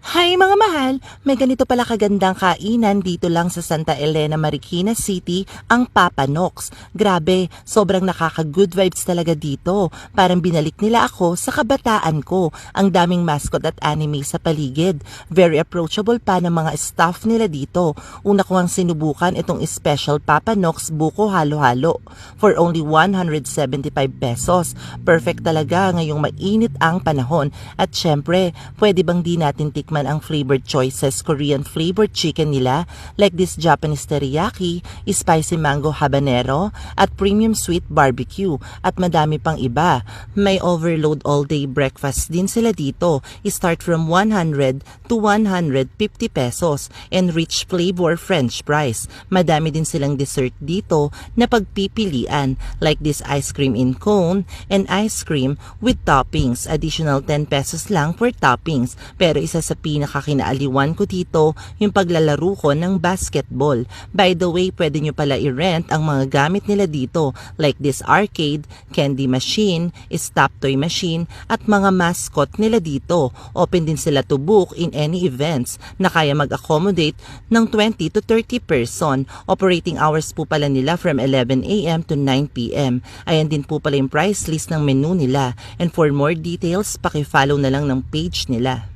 Hi mga mahal! May ganito pala kagandang kainan dito lang sa Santa Elena, Marikina City, ang Papa Nox. Grabe, sobrang nakaka-good vibes talaga dito. Parang binalik nila ako sa kabataan ko. Ang daming mascot at anime sa paligid. Very approachable pa ng mga staff nila dito. Una ko ang sinubukan itong special Papa Nox buko halo-halo for only 175 pesos. Perfect talaga ngayong mainit ang panahon. At syempre, pwede bang di natin tikman ang flavored choices Korean flavored chicken nila like this Japanese teriyaki, spicy mango habanero, at premium sweet barbecue at madami pang iba. May overload all day breakfast din sila dito. Start from 100 to 150 pesos and rich flavor french fries. Madami din silang dessert dito na pagpipilian like this ice cream in cone and ice cream with toppings. Additional 10 pesos lang for toppings. Pero isa sa pinakakinaaliwan ko dito yung paglalaro ko ng basketball. By the way, pwede nyo pala i-rent ang mga gamit nila dito like this arcade, candy machine, stop toy machine at mga mascot nila dito. Open din sila to book in any events na kaya mag-accommodate ng 20 to 30 person. Operating hours po pala nila from 11 a.m. to 9 p.m. Ayan din po pala yung price list ng menu nila. And for more details, paki-follow na lang ng page nila.